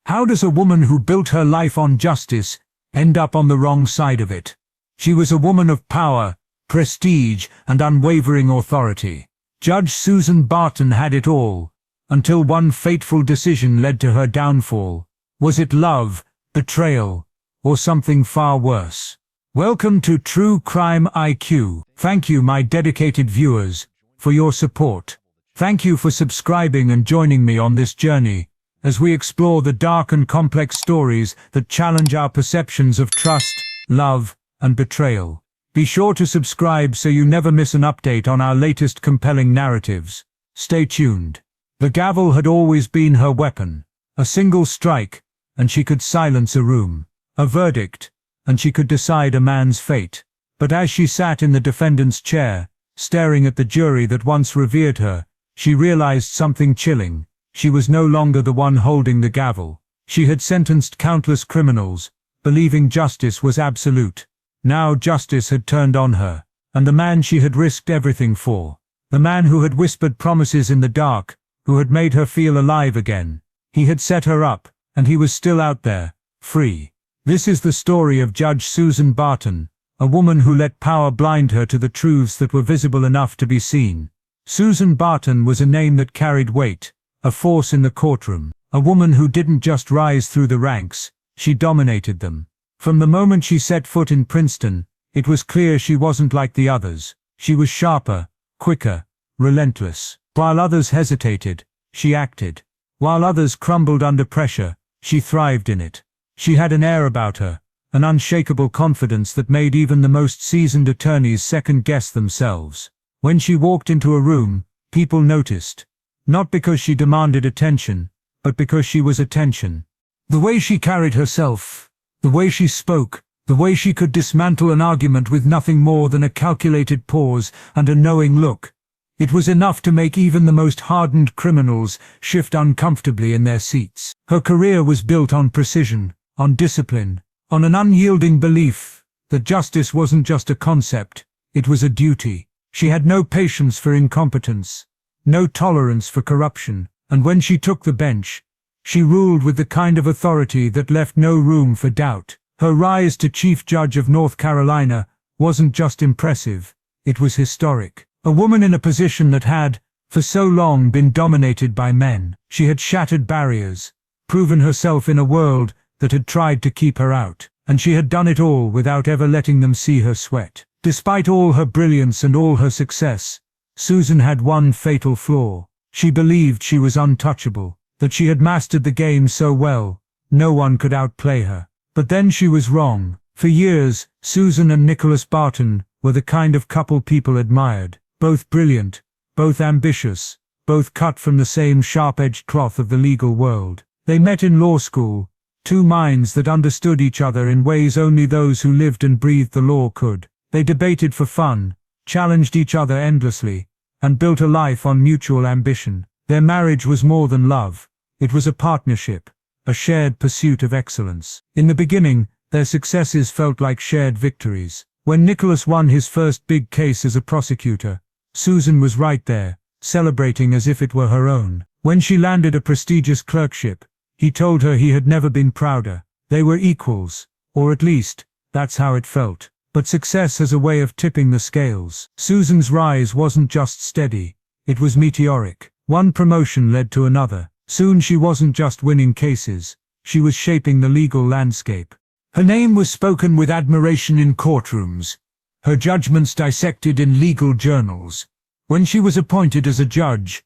How does a woman who built her life on justice end up on the wrong side of it? She was a woman of power, prestige, and unwavering authority. Judge Susan Barton had it all, until one fateful decision led to her downfall. Was it love, betrayal, or something far worse? Welcome to True Crime IQ. Thank you, my dedicated viewers, for your support. Thank you for subscribing and joining me on this journey as we explore the dark and complex stories that challenge our perceptions of trust, love, and betrayal. Be sure to subscribe so you never miss an update on our latest compelling narratives. Stay tuned. The gavel had always been her weapon. A single strike, and she could silence a room. A verdict, and she could decide a man's fate. But as she sat in the defendant's chair, staring at the jury that once revered her, she realized something chilling. She was no longer the one holding the gavel. She had sentenced countless criminals, believing justice was absolute. Now justice had turned on her, and the man she had risked everything for, the man who had whispered promises in the dark, who had made her feel alive again, he had set her up, and he was still out there, free. This is the story of Judge Susan Barton, a woman who let power blind her to the truths that were visible enough to be seen. Susan Barton was a name that carried weight, a force in the courtroom, a woman who didn't just rise through the ranks, she dominated them. From the moment she set foot in Princeton, it was clear she wasn't like the others. She was sharper, quicker, relentless. While others hesitated, she acted. While others crumbled under pressure, she thrived in it. She had an air about her, an unshakable confidence that made even the most seasoned attorneys second-guess themselves. When she walked into a room, people noticed. Not because she demanded attention, but because she was attention. The way she carried herself, the way she spoke, the way she could dismantle an argument with nothing more than a calculated pause and a knowing look. It was enough to make even the most hardened criminals shift uncomfortably in their seats. Her career was built on precision, on discipline, on an unyielding belief that justice wasn't just a concept, it was a duty. She had no patience for incompetence, no tolerance for corruption, and when she took the bench, she ruled with the kind of authority that left no room for doubt. Her rise to Chief Judge of North Carolina wasn't just impressive, it was historic. A woman in a position that had, for so long, been dominated by men. She had shattered barriers, proven herself in a world that had tried to keep her out, and she had done it all without ever letting them see her sweat. Despite all her brilliance and all her success, Susan had one fatal flaw. She believed she was untouchable, that she had mastered the game so well, no one could outplay her. But then she was wrong. For years, Susan and Nicholas Barton were the kind of couple people admired. Both brilliant, both ambitious, both cut from the same sharp-edged cloth of the legal world. They met in law school, two minds that understood each other in ways only those who lived and breathed the law could. They debated for fun, challenged each other endlessly, and built a life on mutual ambition. Their marriage was more than love. It was a partnership, a shared pursuit of excellence. In the beginning, their successes felt like shared victories. When Nicholas won his first big case as a prosecutor, Susan was right there, celebrating as if it were her own. When she landed a prestigious clerkship, he told her he had never been prouder. They were equals, or at least, that's how it felt. But success has a way of tipping the scales. Susan's rise wasn't just steady, it was meteoric. One promotion led to another. Soon she wasn't just winning cases, she was shaping the legal landscape. Her name was spoken with admiration in courtrooms, her judgments dissected in legal journals. When she was appointed as a judge,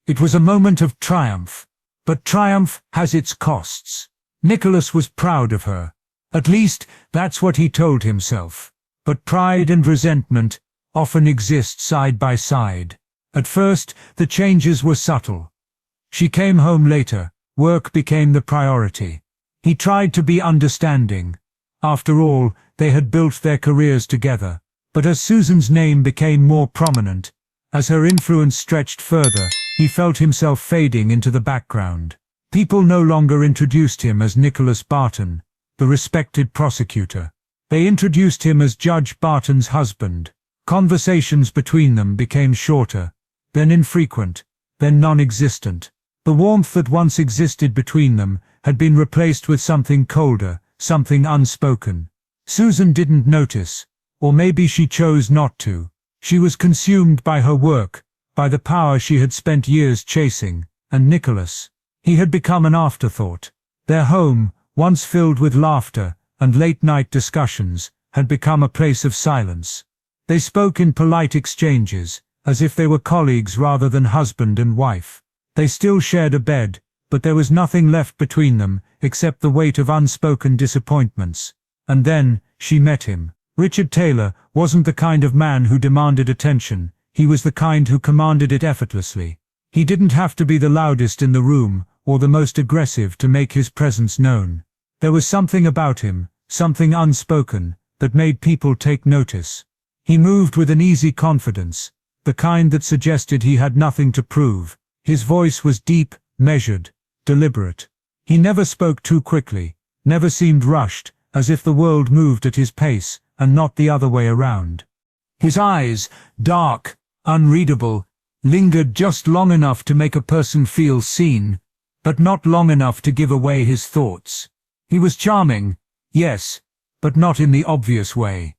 it was a moment of triumph. But triumph has its costs. Nicholas was proud of her. At least, that's what he told himself. But pride and resentment often exist side by side. At first, the changes were subtle. She came home later, work became the priority. He tried to be understanding. After all, they had built their careers together. But as Susan's name became more prominent, as her influence stretched further, he felt himself fading into the background. People no longer introduced him as Nicholas Barton, the respected prosecutor. They introduced him as Judge Barton's husband. Conversations between them became shorter, then infrequent, then non-existent. The warmth that once existed between them had been replaced with something colder, something unspoken. Susan didn't notice, or maybe she chose not to. She was consumed by her work, by the power she had spent years chasing, and Nicholas. He had become an afterthought. Their home, once filled with laughter and late-night discussions, had become a place of silence. They spoke in polite exchanges, as if they were colleagues rather than husband and wife. They still shared a bed, but there was nothing left between them except the weight of unspoken disappointments. And then, she met him. Richard Taylor wasn't the kind of man who demanded attention, he was the kind who commanded it effortlessly. He didn't have to be the loudest in the room, or the most aggressive to make his presence known. There was something about him, something unspoken, that made people take notice. He moved with an easy confidence, the kind that suggested he had nothing to prove. His voice was deep, measured, deliberate. He never spoke too quickly, never seemed rushed, as if the world moved at his pace, and not the other way around. His eyes, dark, unreadable, lingered just long enough to make a person feel seen, but not long enough to give away his thoughts. He was charming, yes, but not in the obvious way.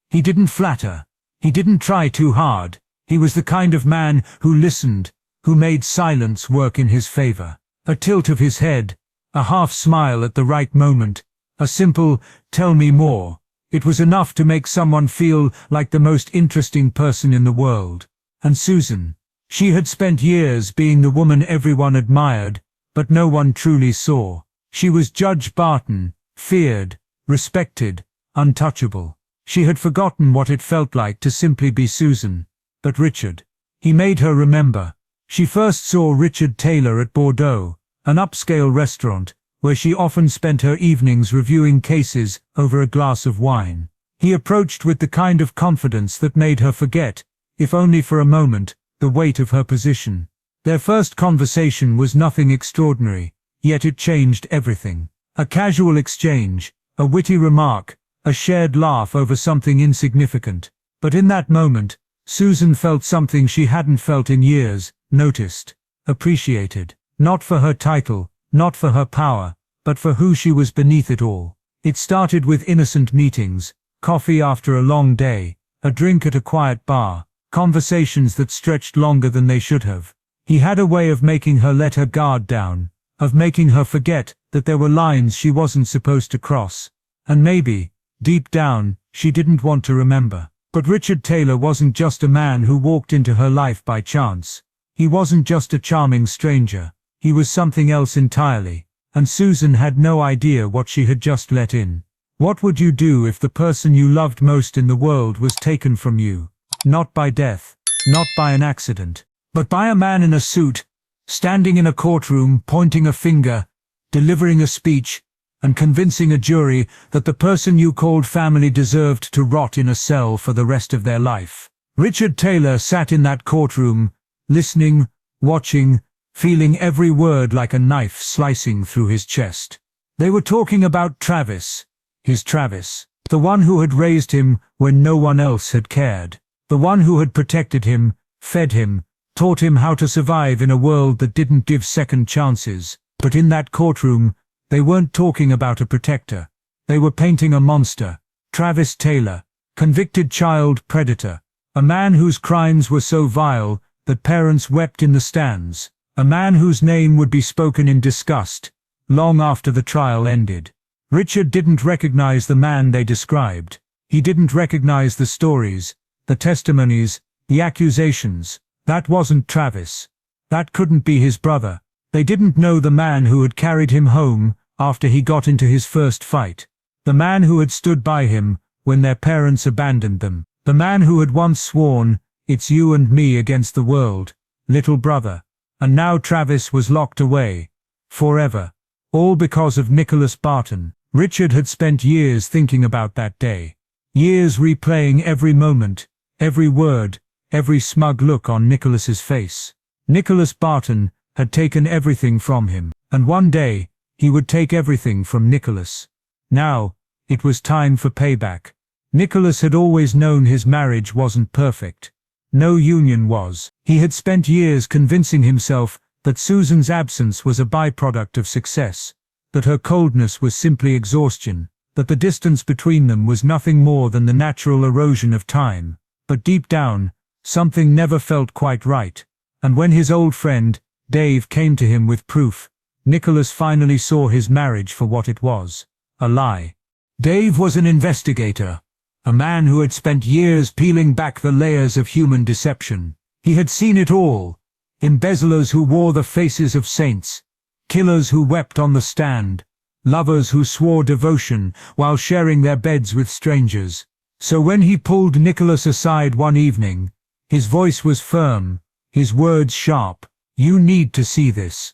He didn't flatter. He didn't try too hard. He was the kind of man who listened, who made silence work in his favor. A tilt of his head, a half smile at the right moment, a simple, "Tell me more." It was enough to make someone feel like the most interesting person in the world. And Susan. She had spent years being the woman everyone admired, but no one truly saw. She was Judge Barton, feared, respected, untouchable. She had forgotten what it felt like to simply be Susan. But Richard. He made her remember. She first saw Richard Taylor at Bordeaux, an upscale restaurant, where she often spent her evenings reviewing cases over a glass of wine. He approached with the kind of confidence that made her forget, if only for a moment, the weight of her position. Their first conversation was nothing extraordinary, yet it changed everything. A casual exchange, a witty remark, a shared laugh over something insignificant. But in that moment, Susan felt something she hadn't felt in years, noticed, appreciated. Not for her title, not for her power, but for who she was beneath it all. It started with innocent meetings, coffee after a long day, a drink at a quiet bar, conversations that stretched longer than they should have. He had a way of making her let her guard down, of making her forget that there were lines she wasn't supposed to cross. And maybe, deep down, she didn't want to remember. But Richard Taylor wasn't just a man who walked into her life by chance. He wasn't just a charming stranger. He was something else entirely, and Susan had no idea what she had just let in. What would you do if the person you loved most in the world was taken from you? Not by death, not by an accident, but by a man in a suit, standing in a courtroom, pointing a finger, delivering a speech, and convincing a jury that the person you called family deserved to rot in a cell for the rest of their life. Richard Taylor sat in that courtroom, listening, watching, feeling every word like a knife slicing through his chest. They were talking about Travis, his Travis, the one who had raised him when no one else had cared, the one who had protected him, fed him, taught him how to survive in a world that didn't give second chances. But in that courtroom, they weren't talking about a protector. They were painting a monster. Travis Taylor, convicted child predator, a man whose crimes were so vile that parents wept in the stands, a man whose name would be spoken in disgust, long after the trial ended. Richard didn't recognize the man they described. He didn't recognize the stories, the testimonies, the accusations. That wasn't Travis. That couldn't be his brother. They didn't know the man who had carried him home after he got into his first fight. The man who had stood by him when their parents abandoned them. The man who had once sworn, "It's you and me against the world, little brother." And now Travis was locked away, forever, all because of Nicholas Barton. Richard had spent years thinking about that day, years replaying every moment, every word, every smug look on Nicholas's face. Nicholas Barton had taken everything from him, and one day, he would take everything from Nicholas. Now, it was time for payback. Nicholas had always known his marriage wasn't perfect. No union was. He had spent years convincing himself that Susan's absence was a byproduct of success, that her coldness was simply exhaustion, that the distance between them was nothing more than the natural erosion of time. But deep down, something never felt quite right. And when his old friend, Dave, came to him with proof, Nicholas finally saw his marriage for what it was: a lie. Dave was an investigator, a man who had spent years peeling back the layers of human deception. He had seen it all: embezzlers who wore the faces of saints, killers who wept on the stand, lovers who swore devotion while sharing their beds with strangers. So when he pulled Nicholas aside one evening, his voice was firm, his words sharp. "You need to see this."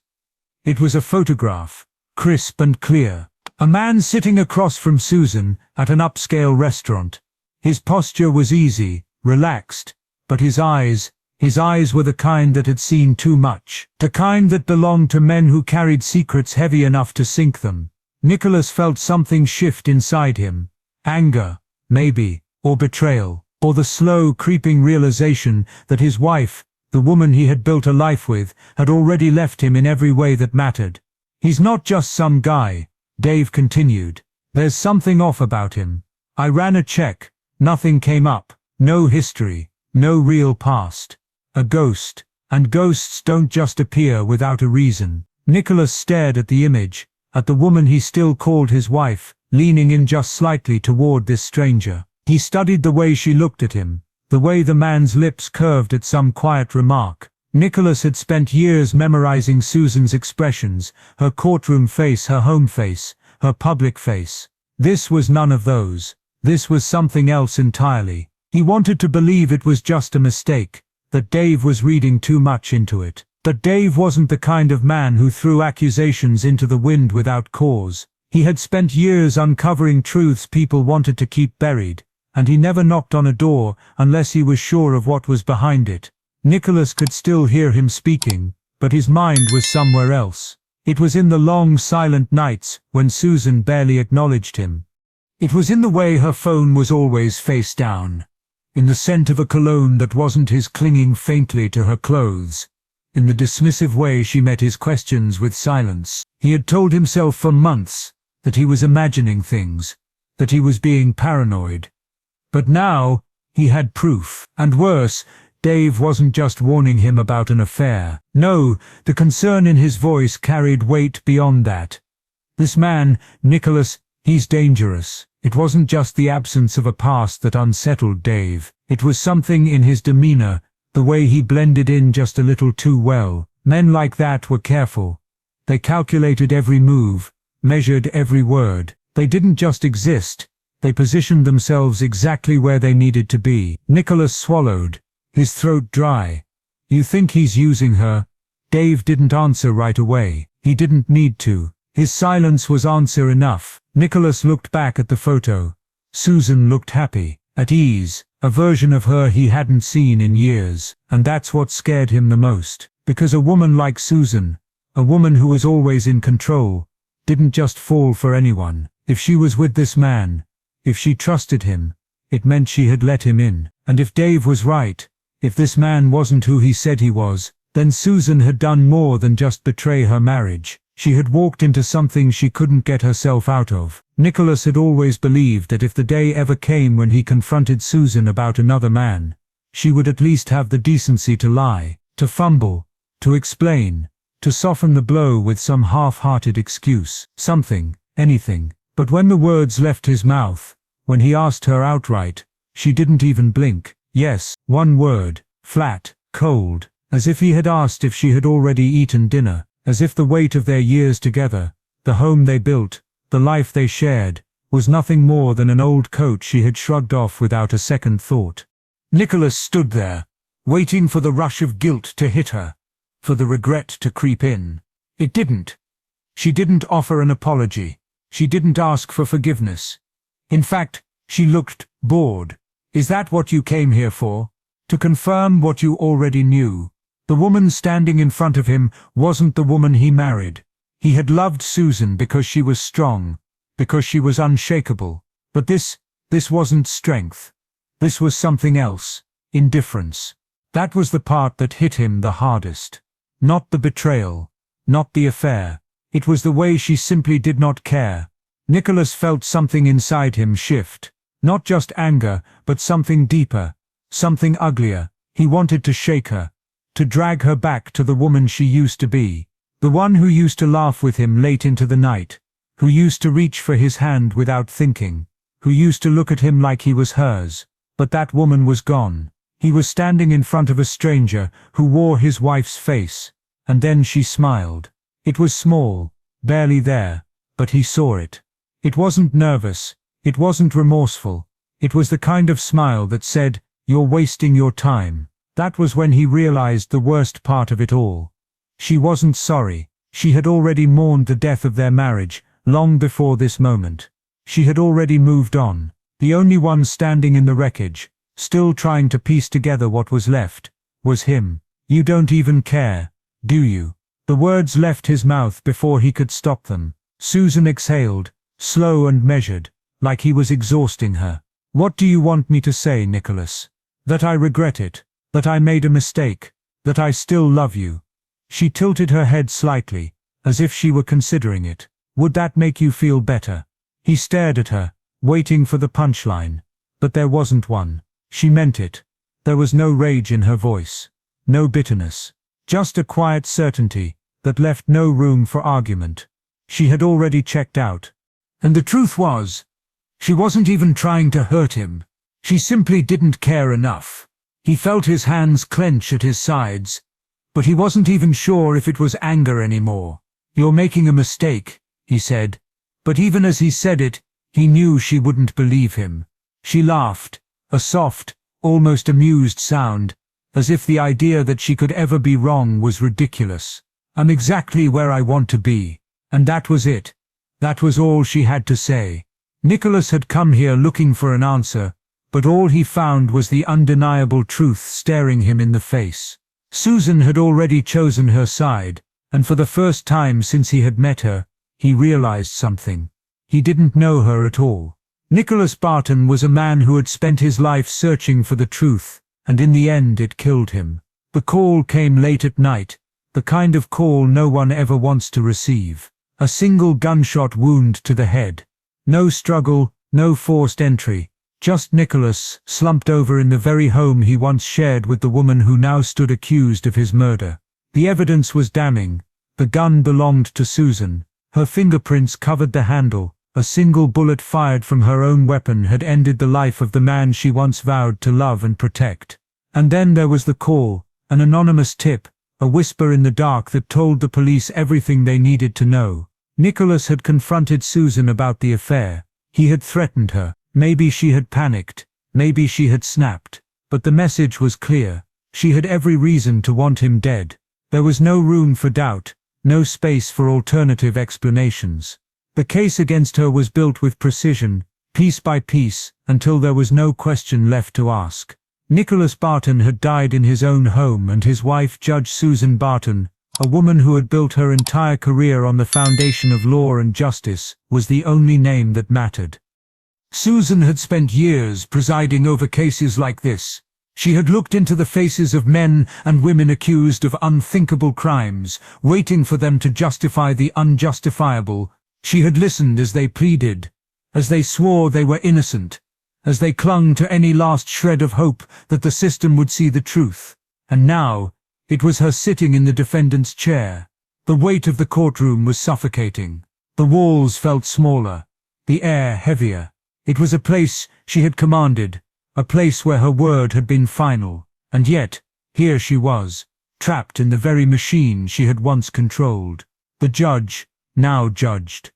It was a photograph, crisp and clear. A man sitting across from Susan at an upscale restaurant. His posture was easy, relaxed, but his eyes were the kind that had seen too much, the kind that belonged to men who carried secrets heavy enough to sink them. Nicholas felt something shift inside him. Anger, maybe, or betrayal, or the slow, creeping realization that his wife, the woman he had built a life with, had already left him in every way that mattered. "He's not just some guy," Dave continued. "There's something off about him. I ran a check. Nothing came up. No history. No real past. A ghost. And ghosts don't just appear without a reason." Nicholas stared at the image, at the woman he still called his wife, leaning in just slightly toward this stranger. He studied the way she looked at him, the way the man's lips curved at some quiet remark. Nicholas had spent years memorizing Susan's expressions, her courtroom face, her home face, her public face. This was none of those. This was something else entirely. He wanted to believe it was just a mistake, that Dave was reading too much into it. But Dave wasn't the kind of man who threw accusations into the wind without cause. He had spent years uncovering truths people wanted to keep buried, and he never knocked on a door unless he was sure of what was behind it. Nicholas could still hear him speaking, but his mind was somewhere else. It was in the long, silent nights when Susan barely acknowledged him. It was in the way her phone was always face down, in the scent of a cologne that wasn't his clinging faintly to her clothes, in the dismissive way she met his questions with silence. He had told himself for months that he was imagining things, that he was being paranoid. But now, he had proof. And worse, Dave wasn't just warning him about an affair. No, the concern in his voice carried weight beyond that. This man, Nicholas, he's dangerous. It wasn't just the absence of a past that unsettled Dave. It was something in his demeanor, the way he blended in just a little too well. Men like that were careful. They calculated every move, measured every word. They didn't just exist. They positioned themselves exactly where they needed to be. Nicholas swallowed, his throat dry. "You think he's using her?" Dave didn't answer right away. He didn't need to. His silence was answer enough. Nicholas looked back at the photo. Susan looked happy, at ease, a version of her he hadn't seen in years. And that's what scared him the most. Because a woman like Susan, a woman who was always in control, didn't just fall for anyone. If she was with this man, if she trusted him, it meant she had let him in. And if Dave was right, if this man wasn't who he said he was, then Susan had done more than just betray her marriage. She had walked into something she couldn't get herself out of. Nicholas had always believed that if the day ever came when he confronted Susan about another man, she would at least have the decency to lie, to fumble, to explain, to soften the blow with some half-hearted excuse. Something, anything. But when the words left his mouth, when he asked her outright, she didn't even blink. Yes, one word, flat, cold, as if he had asked if she had already eaten dinner, as if the weight of their years together, the home they built, the life they shared, was nothing more than an old coat she had shrugged off without a second thought. Nicholas stood there, waiting for the rush of guilt to hit her, for the regret to creep in. It didn't. She didn't offer an apology. She didn't ask for forgiveness. In fact, she looked bored. "Is that what you came here for? To confirm what you already knew?" The woman standing in front of him wasn't the woman he married. He had loved Susan because she was strong, because she was unshakable. But this wasn't strength. This was something else. Indifference. That was the part that hit him the hardest. Not the betrayal. Not the affair. It was the way she simply did not care. Nicholas felt something inside him shift. Not just anger, but something deeper, something uglier. He wanted to shake her, to drag her back to the woman she used to be. The one who used to laugh with him late into the night, who used to reach for his hand without thinking, who used to look at him like he was hers. But that woman was gone. He was standing in front of a stranger who wore his wife's face, and then she smiled. It was small, barely there, but he saw it. It wasn't nervous, it wasn't remorseful, it was the kind of smile that said, "You're wasting your time." That was when he realized the worst part of it all. She wasn't sorry. She had already mourned the death of their marriage, long before this moment. She had already moved on. The only one standing in the wreckage, still trying to piece together what was left, was him. "You don't even care, do you?" The words left his mouth before he could stop them. Susan exhaled, slow and measured, like he was exhausting her. "What do you want me to say, Nicholas? That I regret it, that I made a mistake, that I still love you?" She tilted her head slightly, as if she were considering it. "Would that make you feel better?" He stared at her, waiting for the punchline. But there wasn't one. She meant it. There was no rage in her voice, no bitterness, just a quiet certainty that left no room for argument. She had already checked out. And the truth was, she wasn't even trying to hurt him. She simply didn't care enough. He felt his hands clench at his sides, but he wasn't even sure if it was anger anymore. "You're making a mistake," he said. But even as he said it, he knew she wouldn't believe him. She laughed, a soft, almost amused sound, as if the idea that she could ever be wrong was ridiculous. "I'm exactly where I want to be." And that was it. That was all she had to say. Nicholas had come here looking for an answer, but all he found was the undeniable truth staring him in the face. Susan had already chosen her side, and for the first time since he had met her, he realized something. He didn't know her at all. Nicholas Barton was a man who had spent his life searching for the truth, and in the end it killed him. The call came late at night, the kind of call no one ever wants to receive. A single gunshot wound to the head. No struggle, no forced entry. Just Nicholas, slumped over in the very home he once shared with the woman who now stood accused of his murder. The evidence was damning. The gun belonged to Susan. Her fingerprints covered the handle. A single bullet fired from her own weapon had ended the life of the man she once vowed to love and protect. And then there was the call, an anonymous tip, a whisper in the dark that told the police everything they needed to know. Nicholas had confronted Susan about the affair. He had threatened her. Maybe she had panicked. Maybe she had snapped. But the message was clear. She had every reason to want him dead. There was no room for doubt, no space for alternative explanations. The case against her was built with precision, piece by piece, until there was no question left to ask. Nicholas Barton had died in his own home, and his wife, Judge Susan Barton, a woman who had built her entire career on the foundation of law and justice, was the only name that mattered. Susan had spent years presiding over cases like this. She had looked into the faces of men and women accused of unthinkable crimes, waiting for them to justify the unjustifiable. She had listened as they pleaded, as they swore they were innocent, as they clung to any last shred of hope that the system would see the truth. And now, it was her sitting in the defendant's chair. The weight of the courtroom was suffocating. The walls felt smaller, the air heavier. It was a place she had commanded, a place where her word had been final. And yet, here she was, trapped in the very machine she had once controlled. The judge, now judged.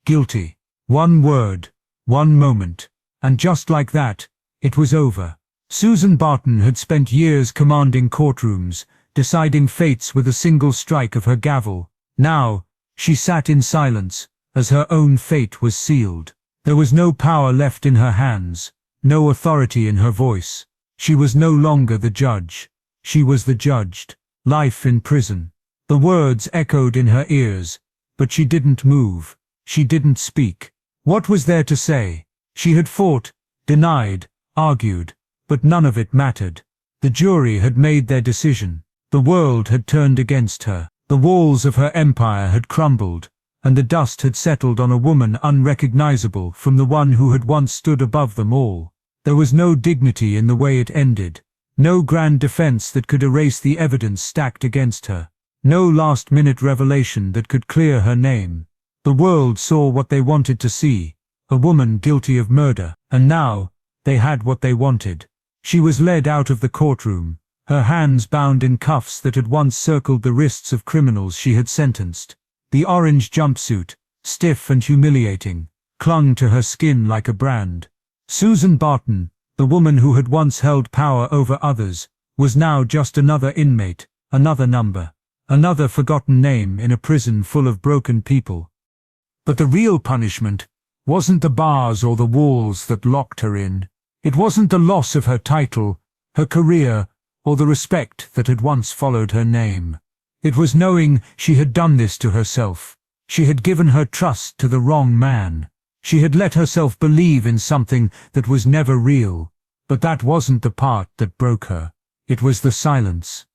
Guilty. One word, one moment. And just like that, it was over. Susan Barton had spent years commanding courtrooms, deciding fates with a single strike of her gavel. Now, she sat in silence, as her own fate was sealed. There was no power left in her hands, no authority in her voice. She was no longer the judge. She was the judged. Life in prison. The words echoed in her ears, but she didn't move. She didn't speak. What was there to say? She had fought, denied, argued, but none of it mattered. The jury had made their decision. The world had turned against her. The walls of her empire had crumbled. and the dust had settled on a woman unrecognizable from the one who had once stood above them all. There was no dignity in the way it ended, no grand defense that could erase the evidence stacked against her, no last-minute revelation that could clear her name. The world saw what they wanted to see, a woman guilty of murder, and now, they had what they wanted. She was led out of the courtroom, her hands bound in cuffs that had once circled the wrists of criminals she had sentenced. The orange jumpsuit, stiff and humiliating, clung to her skin like a brand. Susan Barton, the woman who had once held power over others, was now just another inmate, another number, another forgotten name in a prison full of broken people. But the real punishment wasn't the bars or the walls that locked her in. It wasn't the loss of her title, her career, or the respect that had once followed her name. It was knowing she had done this to herself. She had given her trust to the wrong man. She had let herself believe in something that was never real. But that wasn't the part that broke her. It was the silence.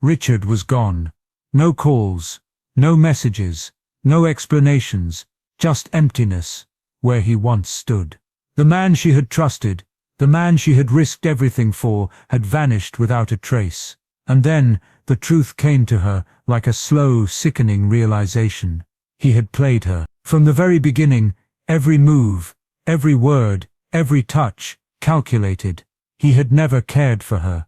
Richard was gone. No calls, no messages, no explanations, just emptiness, where he once stood. The man she had trusted, the man she had risked everything for, had vanished without a trace. And then, the truth came to her like a slow, sickening realization. He had played her. From the very beginning, every move, every word, every touch, calculated. He had never cared for her.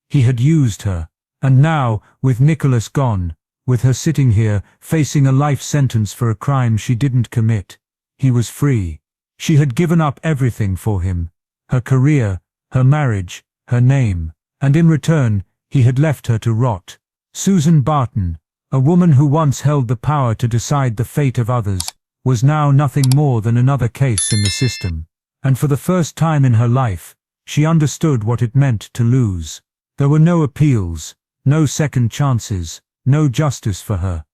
He had used her. And now, with Nicholas gone, with her sitting here, facing a life sentence for a crime she didn't commit, he was free. She had given up everything for him. Her career, her marriage, her name. And in return, he had left her to rot. Susan Barton, a woman who once held the power to decide the fate of others, was now nothing more than another case in the system. And for the first time in her life, she understood what it meant to lose. There were no appeals, no second chances, no justice for her.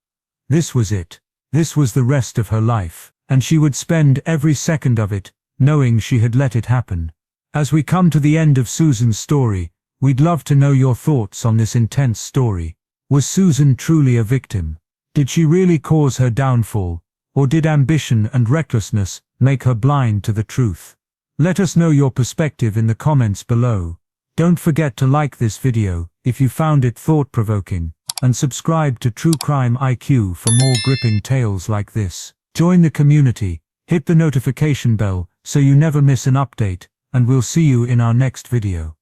This was it. This was the rest of her life, and she would spend every second of it knowing she had let it happen. As we come to the end of Susan's story, we'd love to know your thoughts on this intense story. Was Susan truly a victim? Did she really cause her downfall? Or did ambition and recklessness make her blind to the truth? Let us know your perspective in the comments below. Don't forget to like this video if you found it thought-provoking, and subscribe to True Crime IQ for more gripping tales like this. Join the community, hit the notification bell so you never miss an update, and we'll see you in our next video.